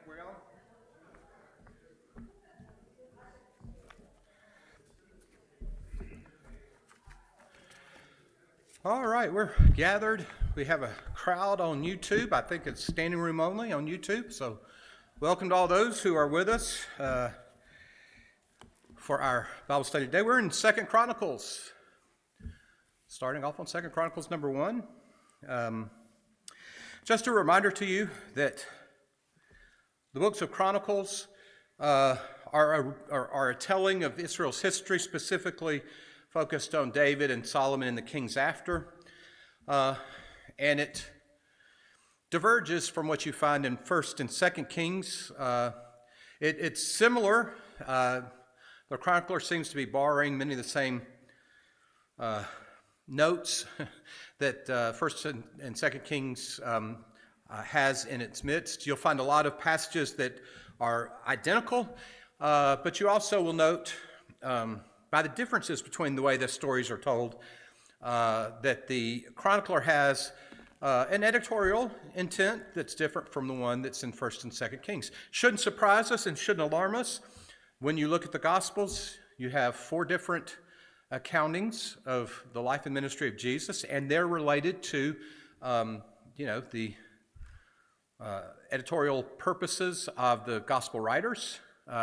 we on? All right, we're gathered. We have a crowd on YouTube. I think it's standing room only on YouTube. So welcome to all those who are with us for our Bible study today. We're in 2 Chronicles, starting off on 2 Chronicles number 1. Just a reminder to you that the books of Chronicles are a telling of Israel's history, specifically focused on David and Solomon and the kings after. And it diverges from what you find in 1st and 2nd Kings. It's similar. The chronicler seems to be borrowing many of the same notes that 1st and 2nd Kings has in its midst. You'll find a lot of passages that are identical, but you also will note by the differences between the way the stories are told that the chronicler has an editorial intent that's different from the one that's in 1st and 2nd Kings. Shouldn't surprise us and shouldn't alarm us. When you look at the Gospels, you have 4 different accountings of the life and ministry of Jesus, and they're related to, the editorial purposes of the gospel writers.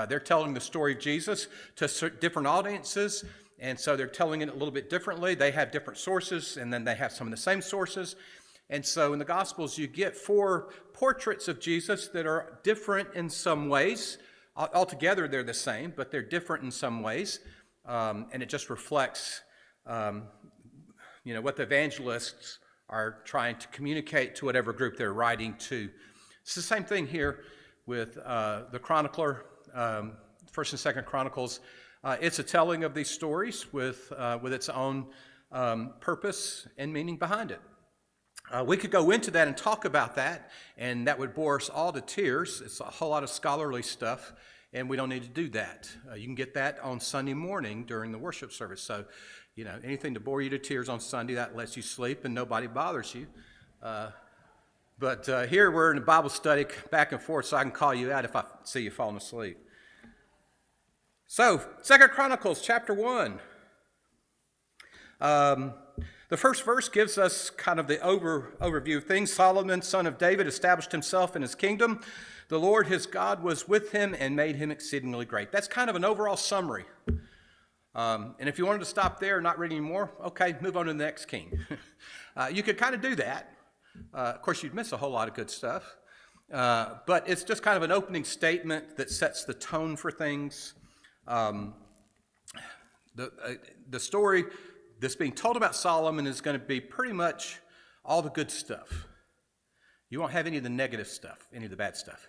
They're telling the story of Jesus to different audiences, and so they're telling it a little bit differently. They have different sources, and then they have some of the same sources. And so in the Gospels, you get 4 portraits of Jesus that are different in some ways. Altogether, they're the same, but they're different in some ways. And it just reflects, what the evangelists are trying to communicate to whatever group they're writing to. It's the same thing here with the chronicler, 1st and 2nd Chronicles. It's a telling of these stories with its own purpose and meaning behind it. We could go into that and talk about that, and that would bore us all to tears. It's a whole lot of scholarly stuff, and we don't need to do that. You can get that on Sunday morning during the worship service. So, anything to bore you to tears on Sunday, that lets you sleep and nobody bothers you. But here we're in a Bible study back and forth, so I can call you out if I see you falling asleep. So, 2 Chronicles chapter 1. The first verse gives us kind of the overview of things. Solomon, son of David, established himself in his kingdom. The Lord his God was with him and made him exceedingly great. That's kind of an overall summary. And if you wanted to stop there and not read anymore, okay, move on to the next king. You could kind of do that. Of course, you'd miss a whole lot of good stuff. But it's just kind of an opening statement that sets the tone for things. The story that's being told about Solomon is going to be pretty much all the good stuff. You won't have any of the negative stuff, any of the bad stuff.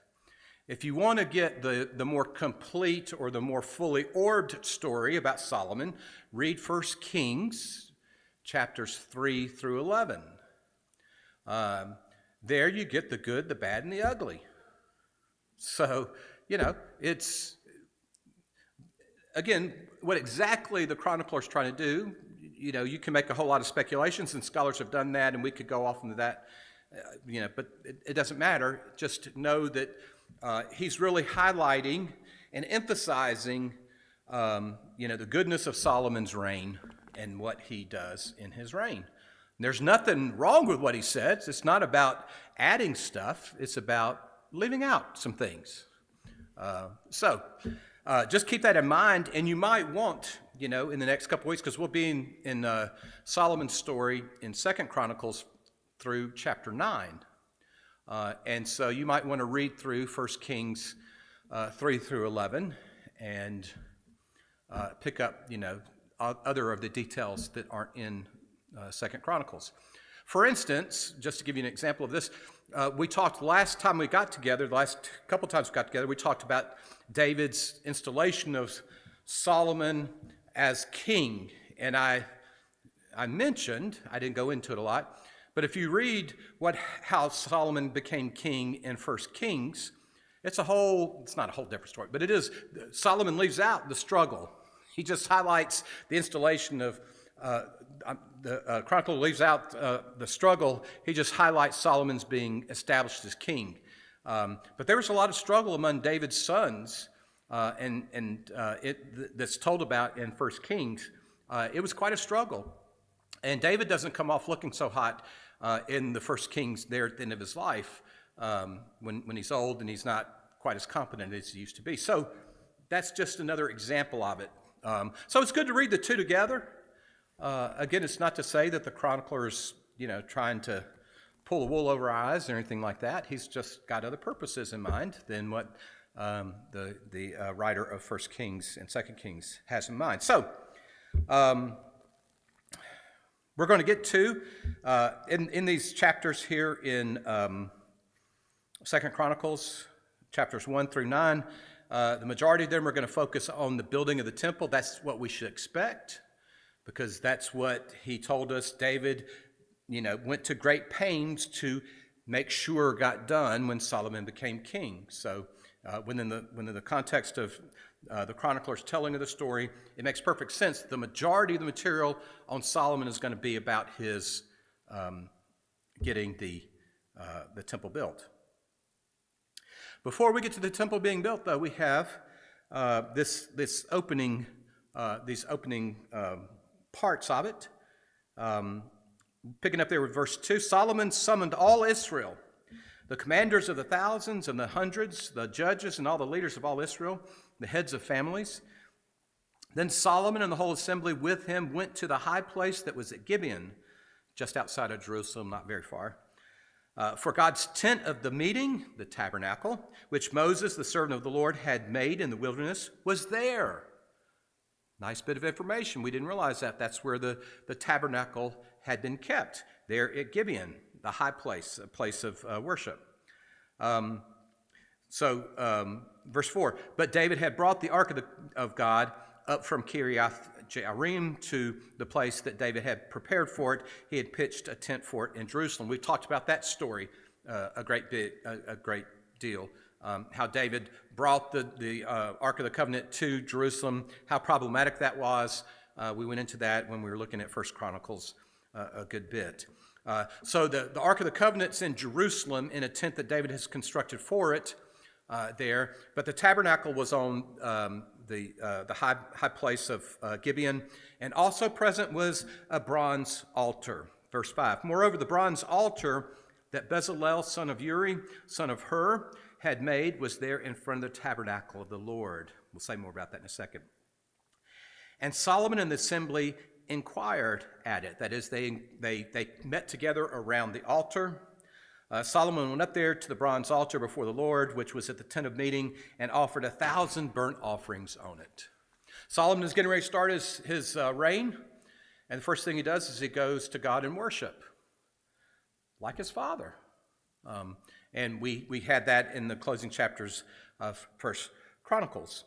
If you want to get the more complete or the more fully orbed story about Solomon, read 1 Kings chapters 3 through 11. There you get the good, the bad, and the ugly. So, it's, again, what exactly the chronicler is trying to do. You can make a whole lot of speculations, and scholars have done that, and we could go off into that, but it doesn't matter. Just know that he's really highlighting and emphasizing, the goodness of Solomon's reign and what he does in his reign. There's nothing wrong with what he says. It's not about adding stuff. It's about leaving out some things. So just keep that in mind, and you might want, in the next couple weeks, because we'll be in Solomon's story in 2 Chronicles through chapter 9. And so you might want to read through 1 Kings 3 through 11 and pick up, other of the details that aren't in 2 Chronicles. For instance, just to give you an example of this, we talked last time we got together, the last couple times we got together, we talked about David's installation of Solomon as king. And I mentioned, I didn't go into it a lot, but if you read how Solomon became king in 1 Kings, it's not a whole different story, but it is. Solomon leaves out the struggle. He just highlights the installation of, the chronicler leaves out the struggle. He just highlights Solomon's being established as king. But there was a lot of struggle among David's sons, that's told about in 1 Kings. It was quite a struggle. And David doesn't come off looking so hot in the 1 Kings there at the end of his life, when he's old and he's not quite as competent as he used to be. So that's just another example of it. So it's good to read the two together. Again, it's not to say that the chronicler's, trying to pull the wool over our eyes or anything like that. He's just got other purposes in mind than what the writer of 1 Kings and 2 Kings has in mind. So we're going to get to, in these chapters here in 2 Chronicles, chapters 1 through 9, the majority of them are going to focus on the building of the temple. That's what we should expect, because that's what he told us David, went to great pains to make sure got done when Solomon became king. So within the context of the chronicler's telling of the story, it makes perfect sense. The majority of the material on Solomon is going to be about his getting the temple built. Before we get to the temple being built, though, we have these opening parts of it. Picking up there with verse 2, Solomon summoned all Israel, the commanders of the thousands and the hundreds, the judges and all the leaders of all Israel, the heads of families. Then Solomon and the whole assembly with him went to the high place that was at Gibeon, just outside of Jerusalem, not very far, for God's tent of the meeting, the tabernacle, which Moses, the servant of the Lord, had made in the wilderness, was there. Nice bit of information. We didn't realize that. That's where the tabernacle had been kept, there at Gibeon, the high place, a place of worship. Verse 4, but David had brought the ark of God up from Kiriath Jearim to the place that David had prepared for it. He had pitched a tent for it in Jerusalem. We've talked about that story a great deal. How David brought the Ark of the Covenant to Jerusalem, how problematic that was. We went into that when we were looking at 1 Chronicles a good bit. So the Ark of the Covenant's in Jerusalem in a tent that David has constructed for it there, but the tabernacle was on the high place of Gibeon, and also present was a bronze altar. Verse 5, moreover, the bronze altar that Bezalel, son of Uri, son of Hur, had made was there in front of the tabernacle of the Lord. We'll say more about that in a second. And Solomon and the assembly inquired at it. That is, they met together around the altar. Solomon went up there to the bronze altar before the Lord, which was at the tent of meeting, and offered 1,000 burnt offerings on it. Solomon is getting ready to start his reign, and the first thing he does is he goes to God in worship, like his father. And we had that in the closing chapters of 1 Chronicles.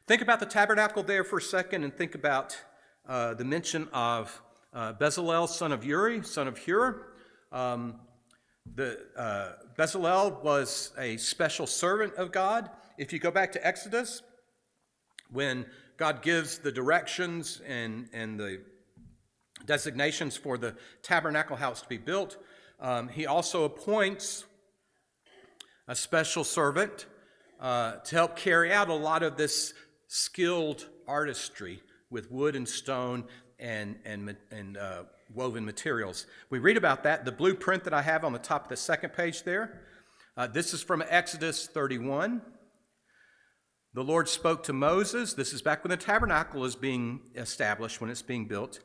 Think about the tabernacle there for a second, and think about the mention of Bezalel, son of Uri, son of Hur. Bezalel was a special servant of God. If you go back to Exodus, when God gives the directions and the designations for the tabernacle house to be built, he also appoints a special servant to help carry out a lot of this skilled artistry with wood and stone and woven materials. We read about that. The blueprint that I have on the top of the second page there, this is from Exodus 31. The Lord spoke to Moses. This is back when the tabernacle is being established, when it's being built.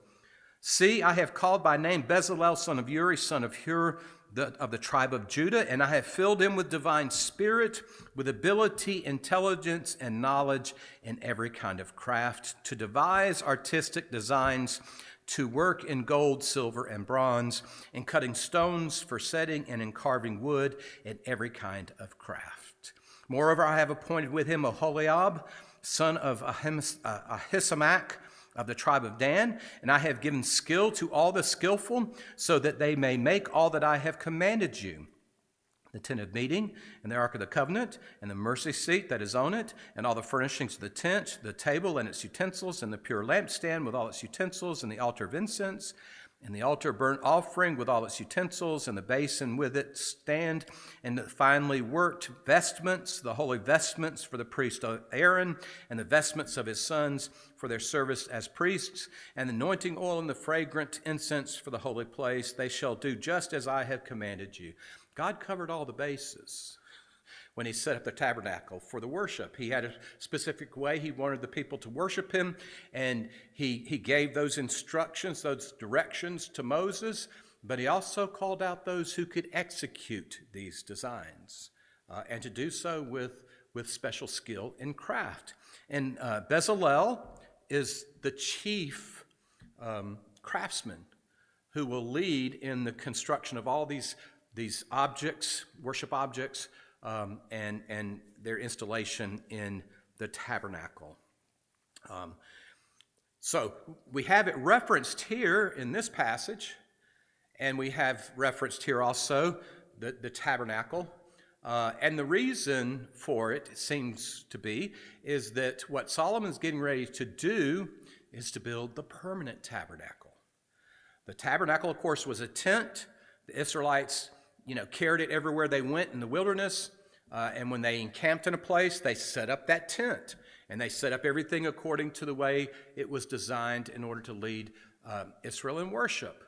See, I have called by name Bezalel, son of Uri, son of Hur, of the tribe of Judah, and I have filled him with divine spirit, with ability, intelligence, and knowledge in every kind of craft, to devise artistic designs, to work in gold, silver, and bronze, in cutting stones for setting, and in carving wood, in every kind of craft. Moreover, I have appointed with him Oholiab, son of Ahisamach, of the tribe of Dan, and I have given skill to all the skillful, so that they may make all that I have commanded you. The tent of meeting, and the ark of the covenant, and the mercy seat that is on it, and all the furnishings of the tent, the table and its utensils, and the pure lampstand with all its utensils, and the altar of incense, And the altar of burnt offering with all its utensils, and the basin with it stand, and the finely worked vestments, the holy vestments for the priest Aaron, and the vestments of his sons for their service as priests, and the anointing oil and the fragrant incense for the holy place. They shall do just as I have commanded you. God covered all the bases when he set up the tabernacle for the worship. He had a specific way he wanted the people to worship him, and he gave those instructions, those directions to Moses, but he also called out those who could execute these designs, and to do so with special skill in craft. And Bezalel is the chief craftsman who will lead in the construction of all these objects, worship objects, and their installation in the tabernacle. So we have it referenced here in this passage, and we have referenced here also the tabernacle. And the reason for it seems to be is that what Solomon's getting ready to do is to build the permanent tabernacle. The tabernacle, of course, was a tent. The Israelites carried it everywhere they went in the wilderness. And when they encamped in a place, they set up that tent. And they set up everything according to the way it was designed in order to lead Israel in worship.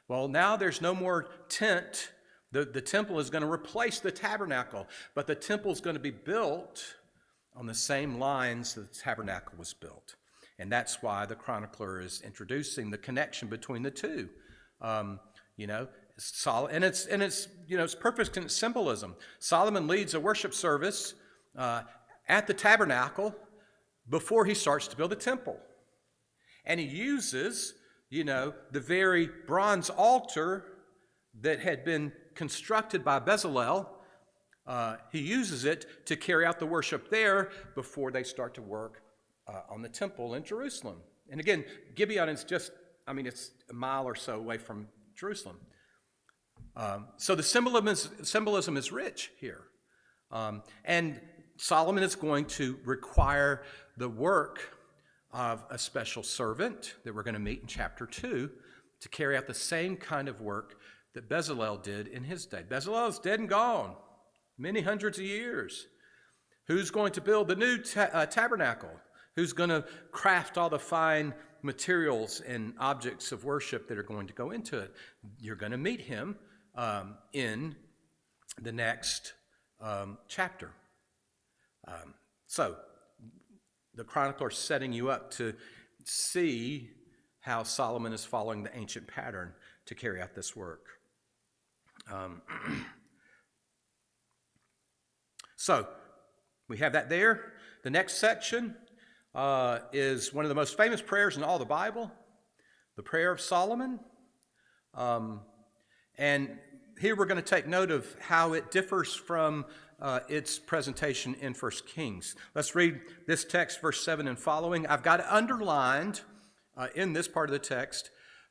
Well, now there's no more tent. The temple is going to replace the tabernacle. But the temple is going to be built on the same lines that the tabernacle was built. And that's why the chronicler is introducing the connection between the two. And it's perfect symbolism. Solomon leads a worship service at the tabernacle before he starts to build the temple. And he uses, the very bronze altar that had been constructed by Bezalel. He uses it to carry out the worship there before they start to work on the temple in Jerusalem. And again, Gibeon is it's a mile or so away from Jerusalem. So the symbolism is rich here. And Solomon is going to require the work of a special servant that we're going to meet in chapter 2 to carry out the same kind of work that Bezalel did in his day. Bezalel is dead and gone, many hundreds of years. Who's going to build the new tabernacle? Who's going to craft all the fine materials and objects of worship that are going to go into it? You're going to meet him in the next chapter. So the chronicler is setting you up to see how Solomon is following the ancient pattern to carry out this work. So we have that there. The next section is one of the most famous prayers in all the Bible, the Prayer of Solomon. And here we're going to take note of how it differs from its presentation in 1 Kings. Let's read this text, verse 7 and following. I've got underlined in this part of the text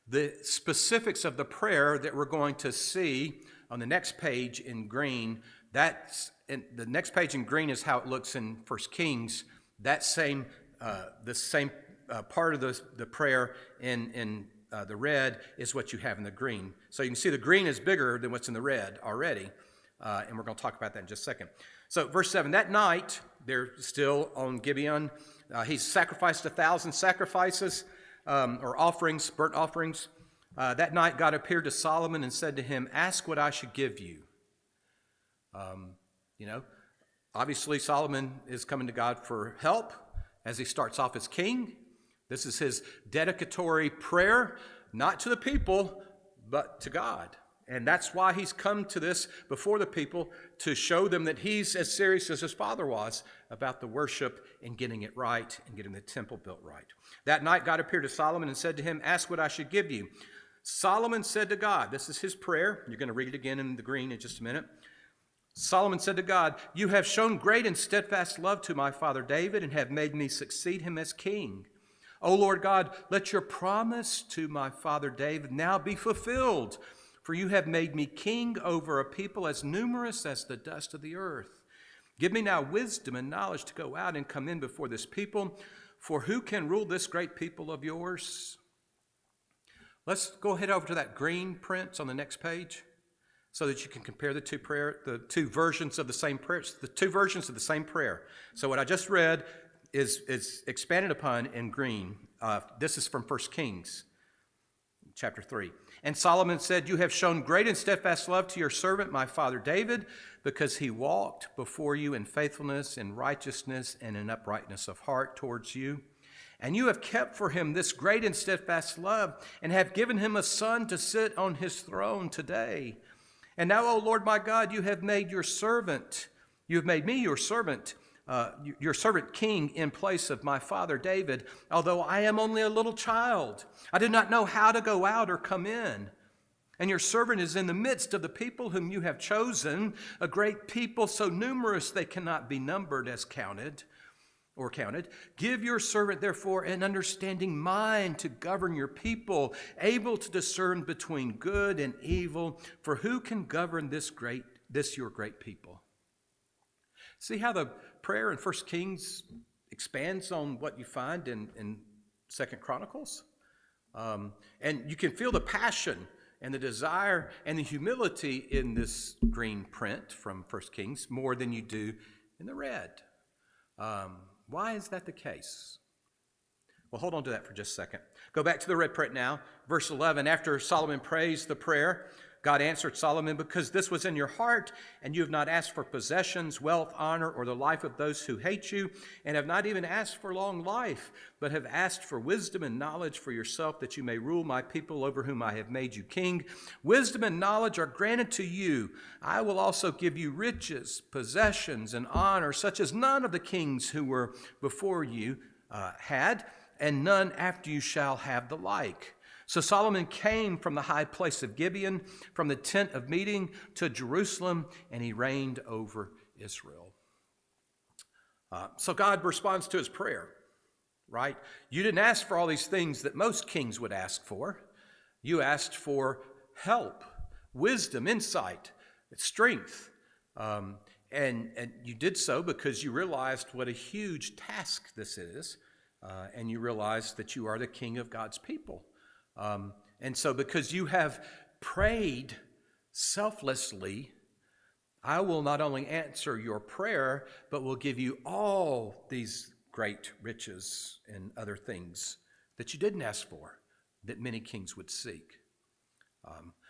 the specifics of the prayer that we're going to see on the next page in green. The next page in green is how it looks in 1 Kings. That same part of the prayer in the red is what you have in the green. So you can see the green is bigger than what's in the red already, and we're going to talk about that in just a second. So verse 7, that night, they're still on Gibeon. He's sacrificed 1,000 sacrifices or offerings, burnt offerings. That night, God appeared to Solomon and said to him, ask what I should give you. Obviously Solomon is coming to God for help as he starts off as king. This is his dedicatory prayer, not to the people, but to God. And that's why he's come to this before the people, to show them that he's as serious as his father was about the worship and getting it right and getting the temple built right. That night God appeared to Solomon and said to him, ask what I should give you. Solomon said to God, this is his prayer. You're going to read it again in the green in just a minute. Solomon said to God, you have shown great and steadfast love to my father David and have made me succeed him as king. O Lord God, let your promise to my father David now be fulfilled, for you have made me king over a people as numerous as the dust of the earth. Give me now wisdom and knowledge to go out and come in before this people, for who can rule this great people of yours? Let's go ahead over to that green print on the next page so that you can compare the two versions of the same prayer. It's the two versions of the same prayer. So what I just read is expanded upon in green. This is from 1 Kings chapter 3. And Solomon said, "You have shown great and steadfast love to your servant, my father David, because he walked before you in faithfulness, in righteousness, and in uprightness of heart towards you. And you have kept for him this great and steadfast love, and have given him a son to sit on his throne today. And now, O Lord my God, you have made me your servant, your servant king in place of my father David, although I am only a little child. I do not know how to go out or come in. And your servant is in the midst of the people whom you have chosen, a great people so numerous they cannot be numbered as counted. Give your servant, therefore, an understanding mind to govern your people, able to discern between good and evil. For who can govern this your great people?" See how the prayer in 1 Kings expands on what you find in 2 Chronicles? And you can feel the passion and the desire and the humility in this green print from 1 Kings more than you do in the red. Why is that the case? Well, hold on to that for just a second. Go back to the red print now. Verse 11, after Solomon prays the prayer, God answered Solomon, "Because this was in your heart, and you have not asked for possessions, wealth, honor, or the life of those who hate you, and have not even asked for long life, but have asked for wisdom and knowledge for yourself, that you may rule my people over whom I have made you king. Wisdom and knowledge are granted to you. I will also give you riches, possessions, and honor, such as none of the kings who were before you had, and none after you shall have the like." So Solomon came from the high place of Gibeon, from the tent of meeting to Jerusalem, and he reigned over Israel. So God responds to his prayer, right? You didn't ask for all these things that most kings would ask for. You asked for help, wisdom, insight, strength. And you did so because you realized what a huge task this is, and you realized that you are the king of God's people. And so because you have prayed selflessly, I will not only answer your prayer, but will give you all these great riches and other things that you didn't ask for, that many kings would seek.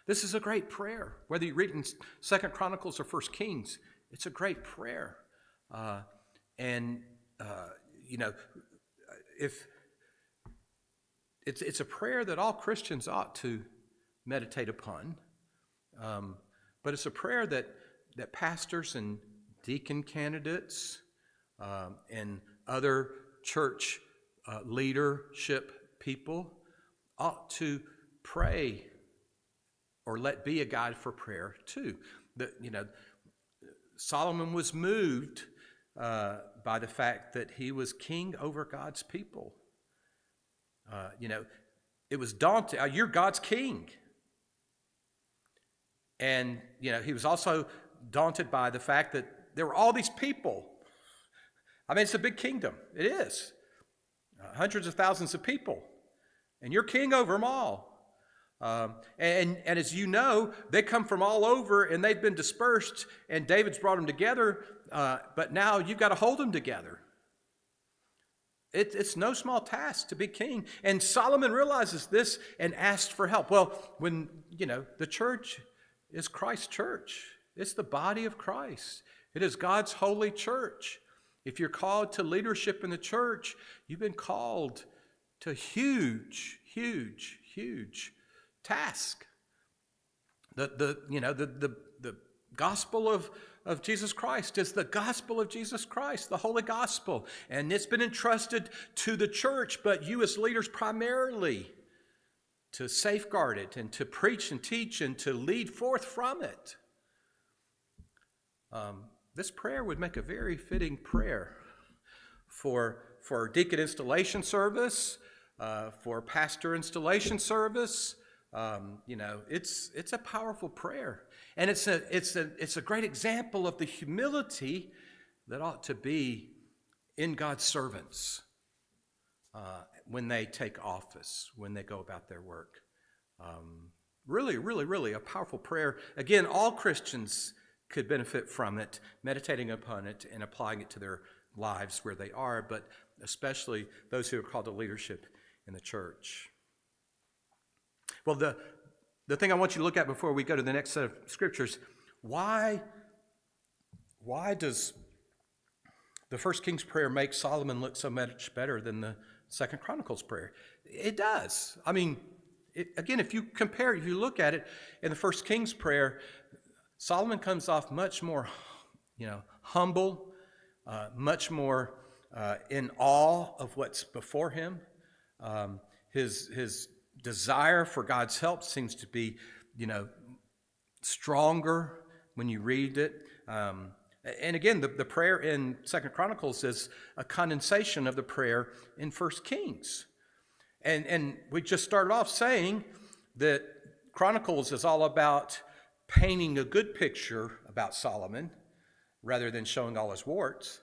This is a great prayer. Whether you read in 2 Chronicles or 1 Kings, it's a great prayer. If It's a prayer that all Christians ought to meditate upon, but it's a prayer that pastors and deacon candidates and other church leadership people ought to pray or let be a guide for prayer too. Solomon was moved by the fact that he was king over God's people. It was daunting. You're God's king. And, he was also daunted by the fact that there were all these people. I mean, it's a big kingdom. It is. Hundreds of thousands of people. And you're king over them all. And as you know, they come from all over and they've been dispersed, and David's brought them together, but now you've got to hold them together. It's no small task to be king. And Solomon realizes this and asked for help. Well, when, the church is Christ's church. It's the body of Christ. It is God's holy church. If you're called to leadership in the church, you've been called to huge, huge, huge task. The gospel of Jesus Christ is the gospel of Jesus Christ, the holy gospel. And it's been entrusted to the church, but you as leaders primarily to safeguard it and to preach and teach and to lead forth from it. This prayer would make a very fitting prayer for deacon installation service, for pastor installation service. It's a powerful prayer, and it's a great example of the humility that ought to be in God's servants when they take office, when they go about their work. Really, really, really a powerful prayer. Again, all Christians could benefit from it, meditating upon it and applying it to their lives where they are, but especially those who are called to leadership in the church. Well, the thing I want you to look at before we go to the next set of scriptures, why does the First King's prayer make Solomon look so much better than the Second Chronicles prayer? It does. I mean, again, if you look at it in the First King's prayer, Solomon comes off much more, humble, much more in awe of what's before him. His desire for God's help seems to be, stronger when you read it. And again, the prayer in Second Chronicles is a condensation of the prayer in First Kings. And we just started off saying that Chronicles is all about painting a good picture about Solomon rather than showing all his warts.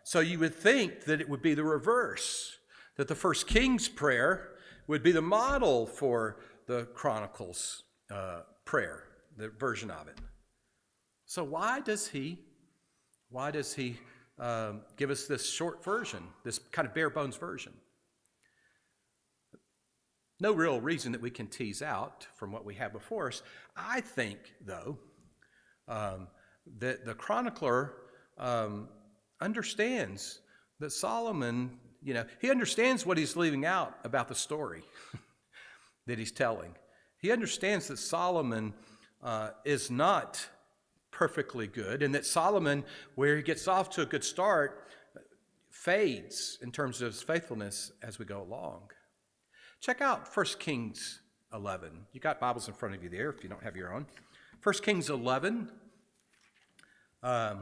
So you would think that it would be the reverse, that the First King's prayer would be the model for the Chronicles prayer, the version of it. So why does he give us this short version, this kind of bare bones version? No real reason that we can tease out from what we have before us. I think, though, that the chronicler understands that Solomon, he understands what he's leaving out about the story that he's telling. He understands that Solomon is not perfectly good, and that Solomon, where he gets off to a good start, fades in terms of his faithfulness as we go along. Check out 1 Kings 11. You got Bibles in front of you there if you don't have your own. 1 Kings 11. If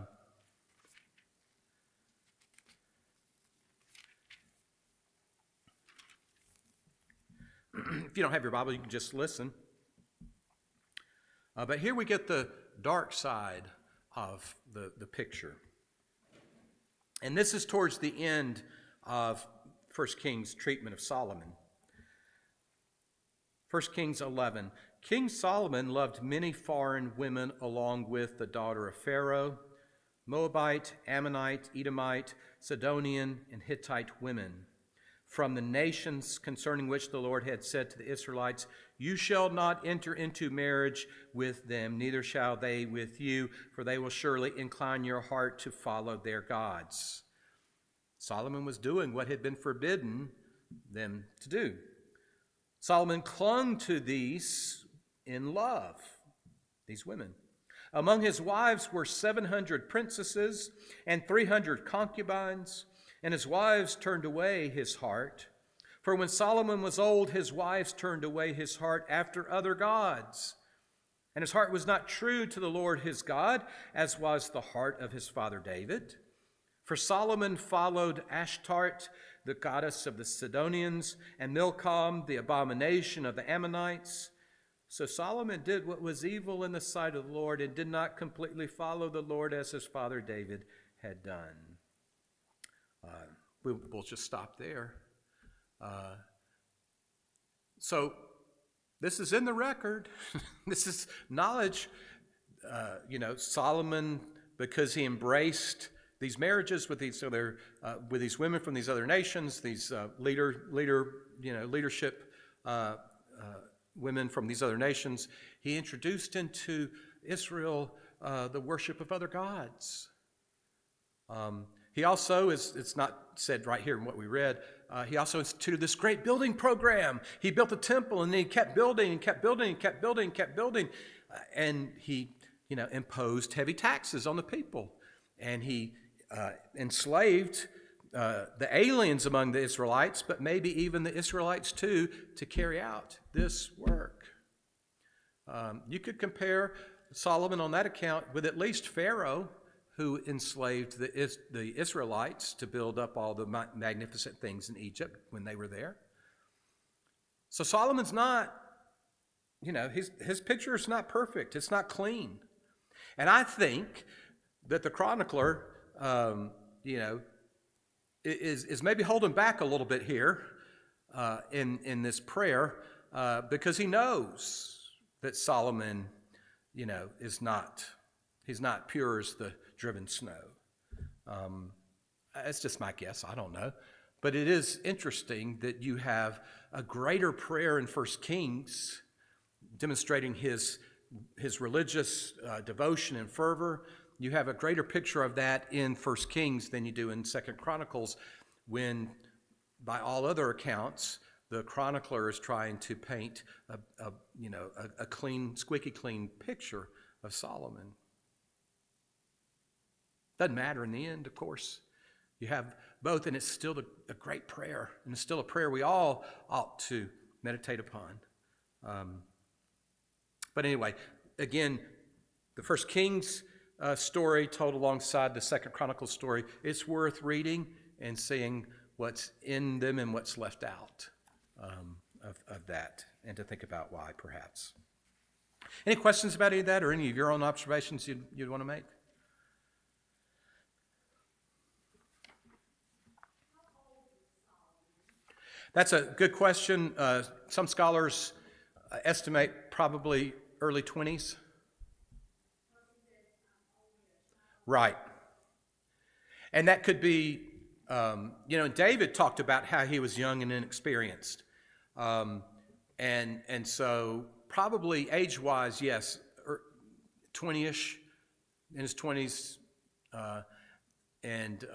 you don't have your Bible, you can just listen. But here we get the dark side of the picture. And this is towards the end of 1 Kings' treatment of Solomon. 1 Kings 11. King Solomon loved many foreign women along with the daughter of Pharaoh, Moabite, Ammonite, Edomite, Sidonian, and Hittite women, from the nations concerning which the Lord had said to the Israelites, "You shall not enter into marriage with them, neither shall they with you, for they will surely incline your heart to follow their gods." Solomon was doing what had been forbidden them to do. Solomon clung to these in love, these women. Among his wives were 700 princesses and 300 concubines, and his wives turned away his heart. For when Solomon was old, his wives turned away his heart after other gods. And his heart was not true to the Lord his God, as was the heart of his father David. For Solomon followed Ashtart, the goddess of the Sidonians, and Milcom, the abomination of the Ammonites. So Solomon did what was evil in the sight of the Lord and did not completely follow the Lord as his father David had done. We'll just stop there. So this is in the record. This is knowledge. Solomon, because he embraced these marriages with these women from these other nations, these leadership women from these other nations, he introduced into Israel the worship of other gods. He also, it's not said right here in what we read, he also instituted this great building program. He built a temple, and then he kept building and kept building and kept building and kept building. And he, imposed heavy taxes on the people. And he enslaved the aliens among the Israelites, but maybe even the Israelites too, to carry out this work. You could compare Solomon on that account with at least Pharaoh, who enslaved the Israelites to build up all the magnificent things in Egypt when they were there. So Solomon's not, his picture is not perfect. It's not clean. And I think that the chronicler, is maybe holding back a little bit here in this prayer because he knows that Solomon, he's not pure as the driven snow. That's just my guess. I don't know. But it is interesting that you have a greater prayer in 1 Kings demonstrating his religious devotion and fervor. You have a greater picture of that in 1 Kings than you do in 2 Chronicles, when, by all other accounts, the chronicler is trying to paint a clean, squeaky clean picture of Solomon. Doesn't matter in the end, of course. You have both, and it's still a great prayer, and it's still a prayer we all ought to meditate upon. But anyway, again, the 1 Kings story told alongside the 2 Chronicles story, it's worth reading and seeing what's in them and what's left out of that, and to think about why, perhaps. Any questions about any of that, or any of your own observations you'd want to make? That's a good question. Some scholars estimate probably early 20s. Right. And that could be, David talked about how he was young and inexperienced. And so probably age-wise, yes, 20-ish, in his 20s. And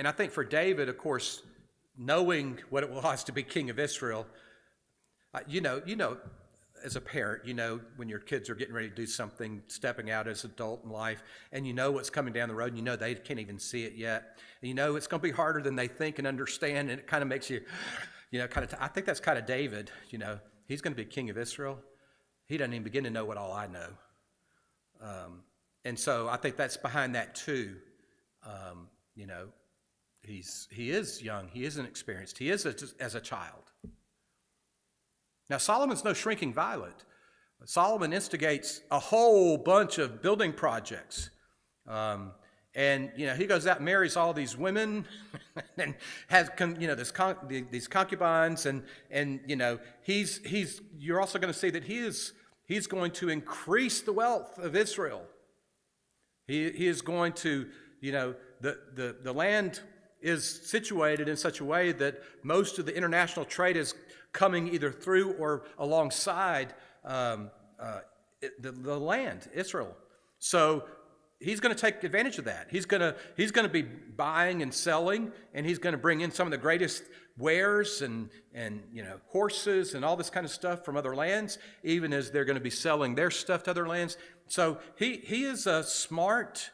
I think for David, of course, knowing what it was to be king of Israel, as a parent, when your kids are getting ready to do something, stepping out as adult in life, and you know what's coming down the road, and they can't even see it yet. And it's going to be harder than they think and understand, and it kind of makes you, I think that's kind of David. He's going to be king of Israel. He doesn't even begin to know what all I know. And so I think that's behind that too. He is young. He is inexperienced. He is as a child. Now, Solomon's no shrinking violet. Solomon instigates a whole bunch of building projects. And he goes out and marries all these women and has, these concubines. And you're also going to see that he's going to increase the wealth of Israel. He is going to, the land is situated in such a way that most of the international trade is coming either through or alongside the land, Israel. So he's going to take advantage of that. He's going to be buying and selling, and he's going to bring in some of the greatest wares and horses and all this kind of stuff from other lands, even as they're going to be selling their stuff to other lands. So he is a smart,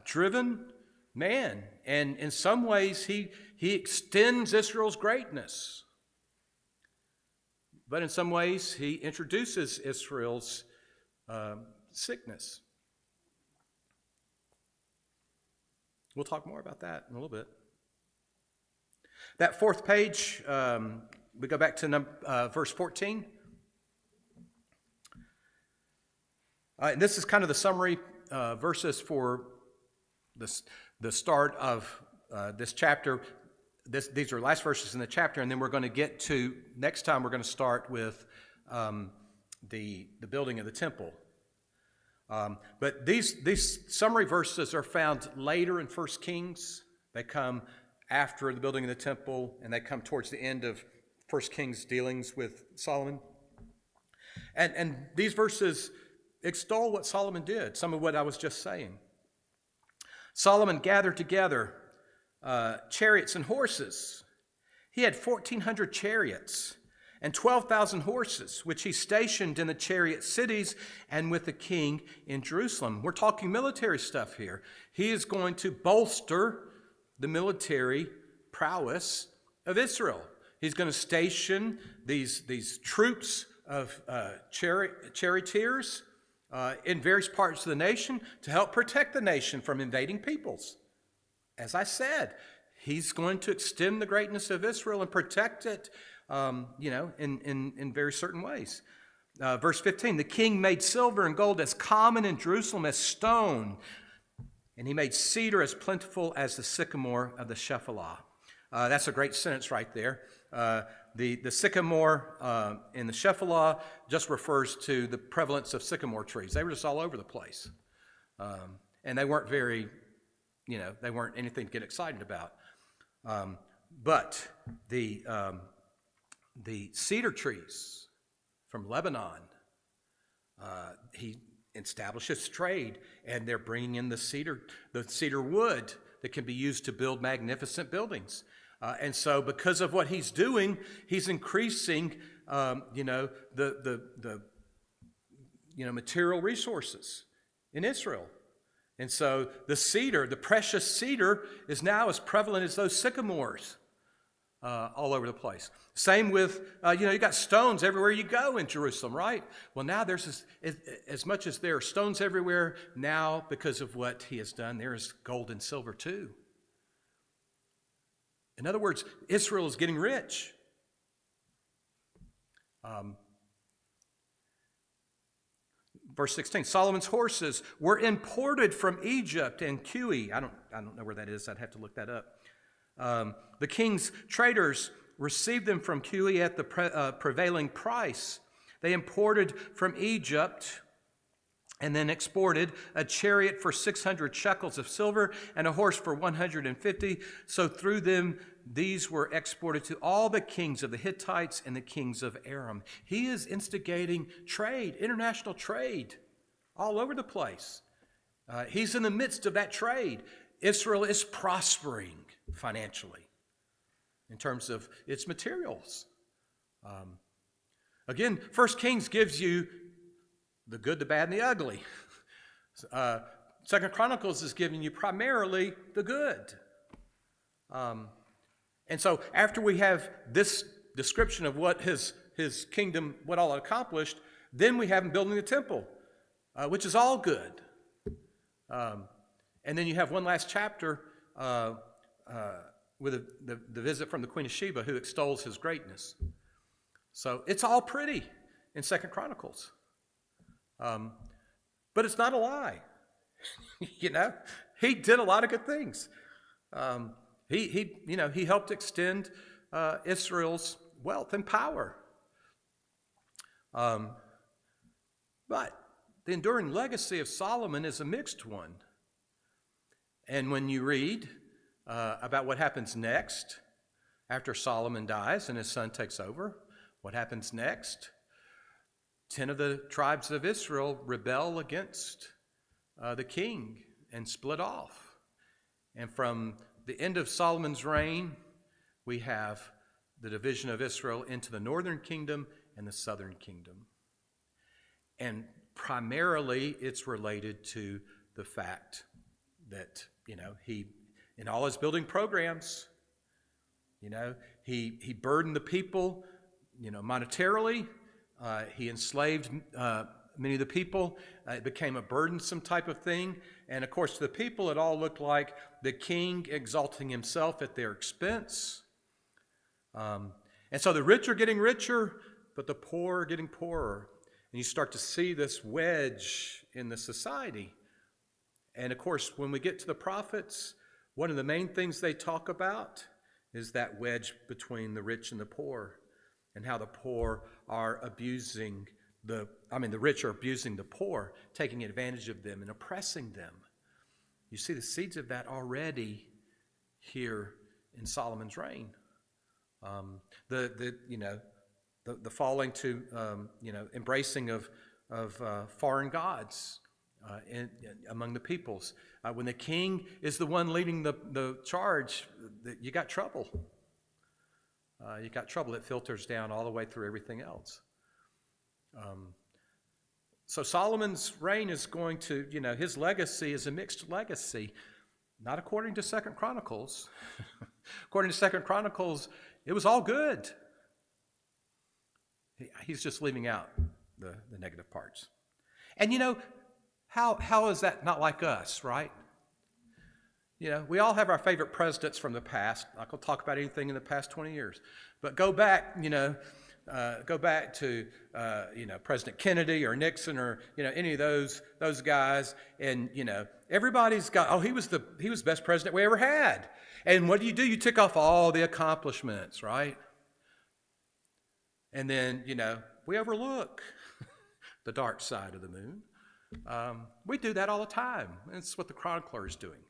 driven man, and in some ways he extends Israel's greatness. But in some ways, he introduces Israel's sickness. We'll talk more about that in a little bit. That fourth page, we go back to verse 14. And this is kind of the summary verses for the start of this chapter. These are last verses in the chapter, and then we're going to get to, next time we're going to start with the building of the temple. But these summary verses are found later in 1 Kings. They come after the building of the temple, and they come towards the end of 1 Kings' dealings with Solomon. And these verses extol what Solomon did, some of what I was just saying. Solomon gathered together chariots and horses. He had 1,400 chariots and 12,000 horses, which he stationed in the chariot cities and with the king in Jerusalem. We're talking military stuff here. He is going to bolster the military prowess of Israel. He's going to station these troops of charioteers in various parts of the nation to help protect the nation from invading peoples. As I said, he's going to extend the greatness of Israel and protect it, in very certain ways. Verse 15, the king made silver and gold as common in Jerusalem as stone, and he made cedar as plentiful as the sycamore of the Shephelah. That's a great sentence right there. The sycamore in the Shephelah just refers to the prevalence of sycamore trees. They were just all over the place. And they weren't they weren't anything to get excited about. But the cedar trees from Lebanon, he establishes trade, and they're bringing in the cedar wood that can be used to build magnificent buildings. And so because of what he's doing, he's increasing, the material resources in Israel. And so the cedar, the precious cedar, is now as prevalent as those sycamores all over the place. Same with, you got stones everywhere you go in Jerusalem, right? Well, now there's as much as there are stones everywhere, now because of what he has done, there is gold and silver too. In other words, Israel is getting rich. Verse 16, Solomon's horses were imported from Egypt and Cuy. I don't know where that is. I'd have to look that up. The king's traders received them from Cuy at the prevailing price. They imported from Egypt and then exported a chariot for 600 shekels of silver and a horse for 150. So through them, these were exported to all the kings of the Hittites and the kings of Aram. He is instigating trade, international trade, all over the place. He's in the midst of that trade. Israel is prospering financially in terms of its materials. Again, 1 Kings gives you the good, the bad, and the ugly. 2 Chronicles is giving you primarily the good. And so after we have this description of what his kingdom, what all it accomplished, then we have him building the temple, which is all good. And then you have one last chapter with the visit from the Queen of Sheba, who extols his greatness. So it's all pretty in 2 Chronicles. But it's not a lie. He did a lot of good things. He helped extend Israel's wealth and power. But the enduring legacy of Solomon is a mixed one. And when you read about what happens next after Solomon dies and his son takes over, what happens next? 10 of the tribes of Israel rebel against the king and split off. And from the end of Solomon's reign, we have the division of Israel into the northern kingdom and the southern kingdom. And primarily it's related to the fact that, he, in all his building programs, he burdened the people, monetarily. He enslaved many of the people. It became a burdensome type of thing. And of course, to the people, it all looked like the king exalting himself at their expense. And so the rich are getting richer, but the poor are getting poorer. And you start to see this wedge in the society. And of course, when we get to the prophets, one of the main things they talk about is that wedge between the rich and the poor, and how the poor are abusing the rich are abusing the poor, taking advantage of them and oppressing them. You see the seeds of that already here in Solomon's reign. The falling to embracing of foreign gods among the peoples. When the king is the one leading the charge, you got trouble. You got trouble that filters down all the way through everything else. So Solomon's reign is going to, his legacy is a mixed legacy, not according to 2 Chronicles. According to 2 Chronicles, it was all good. He's just leaving out the negative parts. And how is that not like us, right? We all have our favorite presidents from the past. I'm not going to talk about anything in the past 20 years. But go back, to, President Kennedy or Nixon or, any of those guys. And, everybody's got, he was the best president we ever had. And what do? You took off all the accomplishments, right? And then, we overlook the dark side of the moon. We do that all the time. It's what the chronicler is doing.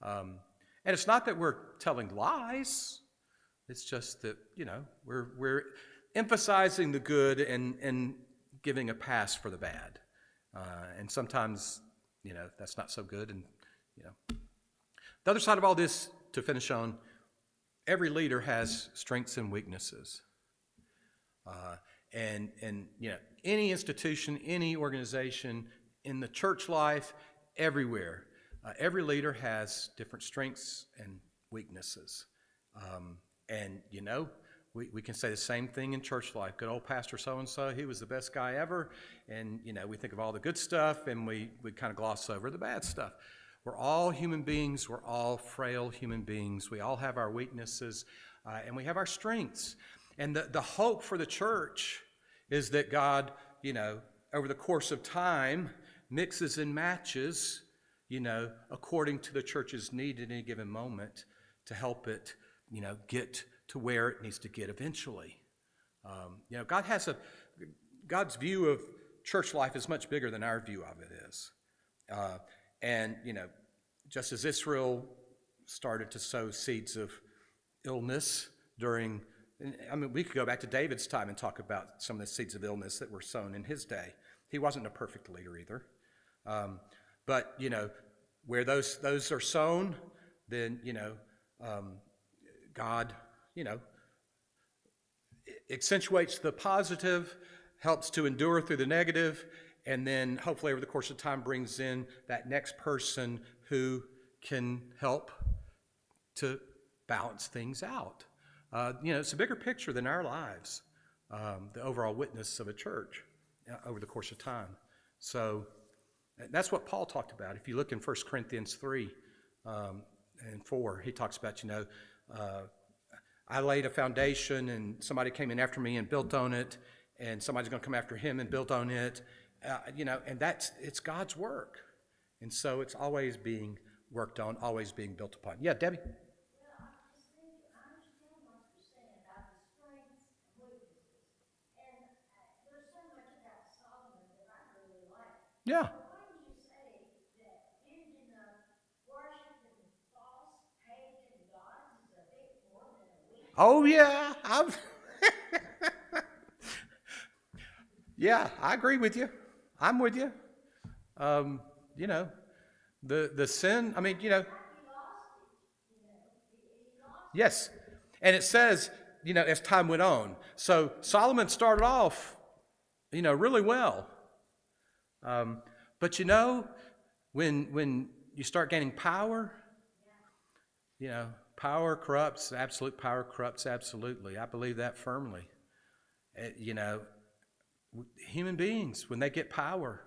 And it's not that we're telling lies. It's just that, we're emphasizing the good and giving a pass for the bad. And sometimes, that's not so good. And, the other side of all this, to finish on, every leader has strengths and weaknesses. And any institution, any organization, in the church life, everywhere, every leader has different strengths and weaknesses. And we can say the same thing in church life. Good old pastor so-and-so, he was the best guy ever. And, we think of all the good stuff and we kind of gloss over the bad stuff. We're all human beings. We're all frail human beings. We all have our weaknesses and we have our strengths. And the hope for the church is that God, over the course of time, mixes and matches, according to the church's need at any given moment to help it, get to where it needs to get eventually. God's view of church life is much bigger than our view of it is. And, just as Israel started to sow seeds of illness we could go back to David's time and talk about some of the seeds of illness that were sown in his day. He wasn't a perfect leader either. But, where those are sown, then, God, accentuates the positive, helps to endure through the negative, and then hopefully over the course of time brings in that next person who can help to balance things out. It's a bigger picture than our lives, the overall witness of a church over the course of time. So that's what Paul talked about. If you look in 1 Corinthians 3 and 4, he talks about, I laid a foundation and somebody came in after me and built on it, and somebody's going to come after him and build on it. And it's God's work. And so it's always being worked on, always being built upon. Yeah, Debbie? Well, I just think I understand what you're saying about the strengths and weaknesses. And there's so much about Solomon that I really like. Yeah. But why do you say that ending up worshiping false pagan gods is a bit more than a weakness? Oh, yeah. Yeah, I agree with you. I'm with you. The sin, He lost it, yes. And it says, as time went on. So Solomon started off, really well. But when you start gaining power, power corrupts, absolute power corrupts absolutely. I believe that firmly. Human beings, when they get power,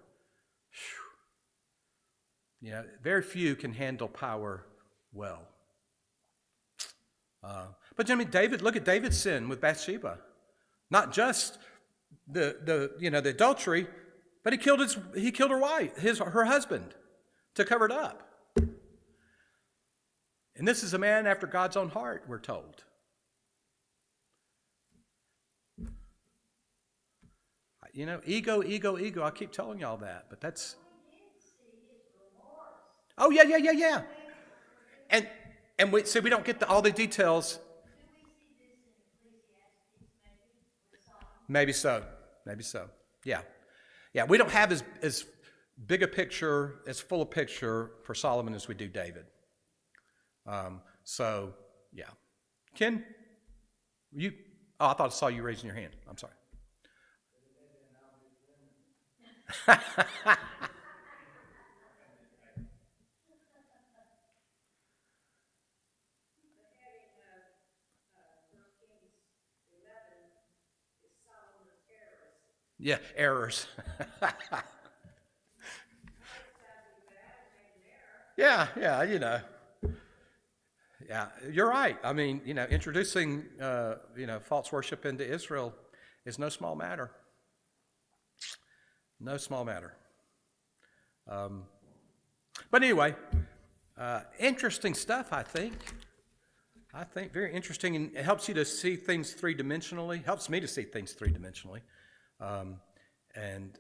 very few can handle power well. But David, look at David's sin with Bathsheba. Not just the adultery, but he killed her wife, her husband, to cover it up. And this is a man after God's own heart, we're told. Ego. I keep telling y'all that, but that's. we did see his remorse. Oh yeah. And we don't get all the details. Do we see this in Ecclesiastes maybe with Solomon? Maybe so. Yeah. We don't have as big a picture, as full a picture for Solomon as we do David. So yeah. Ken, I thought I saw you raising your hand. I'm sorry. Yeah, errors. Yeah, Yeah, you're right. I mean, introducing, false worship into Israel is no small matter. No small matter. But anyway, interesting stuff, I think. I think very interesting, and it helps you to see things three-dimensionally. Helps me to see things three-dimensionally, and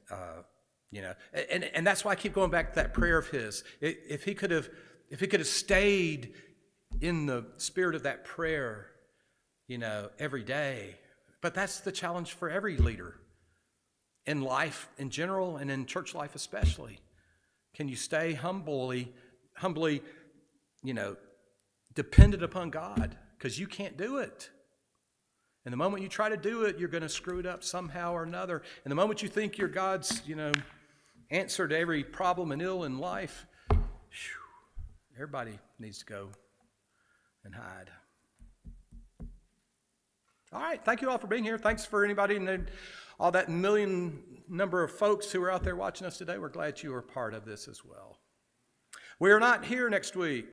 you know, and that's why I keep going back to that prayer of his. If he could have stayed in the spirit of that prayer, you know, every day. But that's the challenge for every leader in life in general and in church life especially. Can you stay humbly, you know, dependent upon God? Because you can't do it. And the moment you try to do it, you're going to screw it up somehow or another. And the moment you think you're God's, you know, answer to every problem and ill in life, everybody needs to go and hide. All right, thank you all for being here. Thanks for anybody and all that million number of folks who are out there watching us today. We're glad you are part of this as well. We are not here next week.